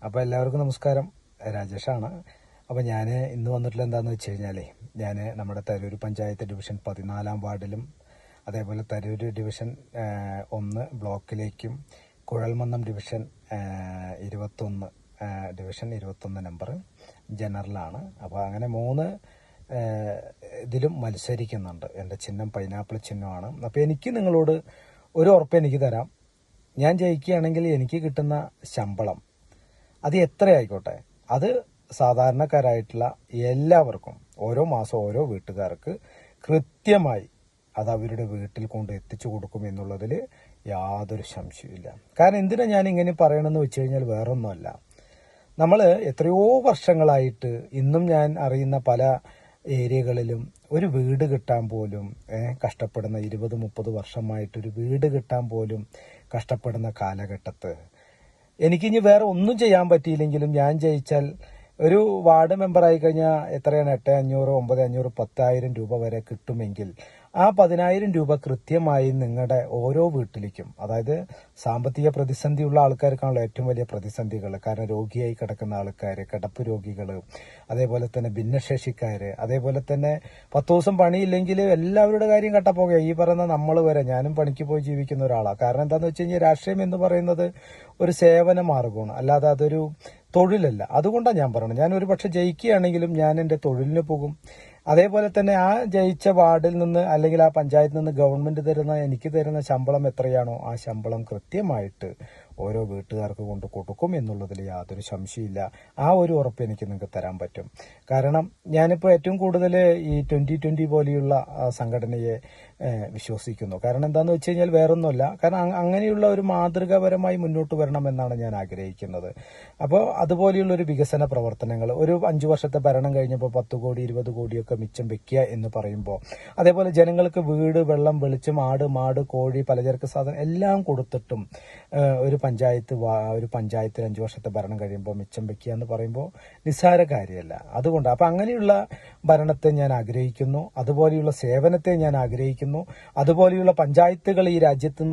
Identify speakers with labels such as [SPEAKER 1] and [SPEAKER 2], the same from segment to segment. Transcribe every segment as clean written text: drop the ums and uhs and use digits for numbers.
[SPEAKER 1] അപ്പോൾ എല്ലാവർക്കും നമസ്കാരം. രാജേഷാണ്. അപ്പോൾ ഞാൻ ഇന്ന് വന്നിട്ടുള്ള എന്താണെന്ന് വെച്ച് കഴിഞ്ഞാൽ ഞാൻ നമ്മുടെ തരൂർ പഞ്ചായത്ത് ഡിവിഷൻ 14 വാർഡിലും അതേപോലെ തരൂർ ഡിവിഷൻ 1 ബ്ലോക്കിലേക്കും കുഴൽമന്നം ഡിവിഷൻ 21 നമ്പർ ജനറലാണ്. അപ്പോൾ അങ്ങനെ 3 ഇതിലും മത്സരിക്കുന്നുണ്ട്. എൻ്റെ ചിഹ്നം പൈനാപ്പിൾ ചിഹ്നമാണ്. അപ്പോൾ എനിക്ക് നിങ്ങളോട് ഒരു ഉറപ്പ് എനിക്ക് തരാം. ഞാൻ ജയിക്കുകയാണെങ്കിൽ എനിക്ക് കിട്ടുന്ന ശമ്പളം അത് എത്രയായിക്കോട്ടെ, അത് സാധാരണക്കാരായിട്ടുള്ള എല്ലാവർക്കും ഓരോ മാസം ഓരോ വീട്ടുകാർക്ക് കൃത്യമായി അത് അവരുടെ വീട്ടിൽ കൊണ്ട് എത്തിച്ചു കൊടുക്കും എന്നുള്ളതിൽ യാതൊരു സംശയമില്ല. കാരണം എന്തിനാ ഞാൻ ഇങ്ങനെ പറയണമെന്ന് വെച്ച് കഴിഞ്ഞാൽ വേറൊന്നുമല്ല, നമ്മൾ എത്രയോ വർഷങ്ങളായിട്ട് ഇന്നും ഞാൻ അറിയുന്ന പല ഏരിയകളിലും ഒരു വീട് കിട്ടാൻ പോലും കഷ്ടപ്പെടുന്ന 20-30 വർഷമായിട്ടൊരു വീട് കിട്ടാൻ പോലും കഷ്ടപ്പെടുന്ന കാലഘട്ടത്ത് എനിക്കിനി വേറെ ഒന്നും ചെയ്യാൻ പറ്റിയില്ലെങ്കിലും ഞാൻ ജയിച്ചാൽ ഒരു വാർഡ് മെമ്പറായി കഴിഞ്ഞാൽ എത്രയാണ് 8,500, 9,500, 10,000 രൂപ വരെ കിട്ടുമെങ്കിൽ ആ 10,000 രൂപ കൃത്യമായി നിങ്ങളുടെ ഓരോ വീട്ടിലേക്കും, അതായത് സാമ്പത്തിക പ്രതിസന്ധിയുള്ള ആൾക്കാർക്കാണല്ലോ ഏറ്റവും വലിയ പ്രതിസന്ധികൾ. കാരണം രോഗിയായി കിടക്കുന്ന ആൾക്കാർ, കിടപ്പ് രോഗികൾ, അതേപോലെ തന്നെ ഭിന്നശേഷിക്കാർ, അതേപോലെ തന്നെ 10 ദിവസം പണിയില്ലെങ്കിൽ എല്ലാവരുടെ കാര്യം കട്ടപ്പോകുക. ഈ പറയുന്ന നമ്മൾ വരെ, ഞാനും പണിക്ക് പോയി ജീവിക്കുന്ന ഒരാളാണ്. കാരണം എന്താണെന്ന് വെച്ച് കഴിഞ്ഞാൽ രാഷ്ട്രീയം എന്ന് പറയുന്നത് ഒരു സേവന മാർഗമാണ്, അല്ലാതെ അതൊരു തൊഴിലല്ല. അതുകൊണ്ടാണ് ഞാൻ പറയുന്നത്, ഞാൻ ഒരു പക്ഷെ ജയിക്കുകയാണെങ്കിലും ഞാൻ എൻ്റെ തൊഴിലിന് പോകും. അതേപോലെ തന്നെ ആ ജയിച്ച വാർഡിൽ നിന്ന് അല്ലെങ്കിൽ ആ പഞ്ചായത്തിൽ നിന്ന് ഗവൺമെന്റ് എനിക്ക് തരുന്ന ശമ്പളം എത്രയാണോ ആ ശമ്പളം കൃത്യമായിട്ട് ഓരോ വീട്ടുകാർക്ക് കൊണ്ട് കൊടുക്കും എന്നുള്ളതിൽ യാതൊരു സംശയമില്ല. ആ ഒരു ഉറപ്പ് എനിക്ക് നിങ്ങൾക്ക് തരാൻ പറ്റും. കാരണം ഞാനിപ്പോൾ ഏറ്റവും കൂടുതൽ ഈ 2020 പോലെയുള്ള സംഘടനയെ വിശ്വസിക്കുന്നു. കാരണം എന്താണെന്ന് വെച്ച് കഴിഞ്ഞാൽ വേറൊന്നുമല്ല, കാരണം അങ്ങനെയുള്ള ഒരു മാതൃകാപരമായി മുന്നോട്ട് വരണമെന്നാണ് ഞാൻ ആഗ്രഹിക്കുന്നത്. അപ്പോൾ അതുപോലെയുള്ള ഒരു വികസന പ്രവർത്തനങ്ങൾ ഒരു 5 വർഷത്തെ ഭരണം കഴിഞ്ഞപ്പോൾ 10 കോടി 20 കോടിയൊക്കെ മിച്ചം വെക്കുക എന്ന് പറയുമ്പോൾ, അതേപോലെ ജനങ്ങൾക്ക് വീട്, വെള്ളം, വെളിച്ചം, ആട്, മാട്, കോഴി, പലചരക്ക് സാധനം എല്ലാം കൊടുത്തിട്ടും ഒരു പഞ്ചായത്തിൽ 5 വർഷത്തെ ഭരണം കഴിയുമ്പോൾ മിച്ചം വെക്കുക എന്ന് പറയുമ്പോൾ നിസ്സാര കാര്യമല്ല. അതുകൊണ്ട് അപ്പം അങ്ങനെയുള്ള ഭരണത്തെ ഞാൻ ആഗ്രഹിക്കുന്നു, അതുപോലെയുള്ള സേവനത്തെ ഞാൻ ആഗ്രഹിക്കുന്നു, അതുപോലെയുള്ള പഞ്ചായത്തുകൾ ഈ രാജ്യത്ത്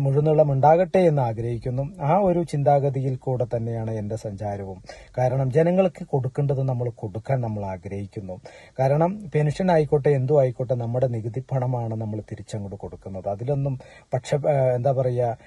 [SPEAKER 1] മുഴുവനും ഉണ്ടാകട്ടെ എന്ന് ആഗ്രഹിക്കുന്നു. ആ ഒരു ചിന്താഗതിയിൽ കൂടെ തന്നെയാണ് എൻ്റെ സഞ്ചാരവും. കാരണം ജനങ്ങൾക്ക് കൊടുക്കേണ്ടത് നമ്മൾ കൊടുക്കാൻ നമ്മൾ ആഗ്രഹിക്കുന്നു. കാരണം പെൻഷൻ ആയിക്കോട്ടെ എന്തോ ആയിക്കോട്ടെ നമ്മുടെ നികുതി പണമാണ് നമ്മൾ തിരിച്ചങ്ങോട്ട് കൊടുക്കുന്നത്. അതിലൊന്നും എന്താ പറയുക,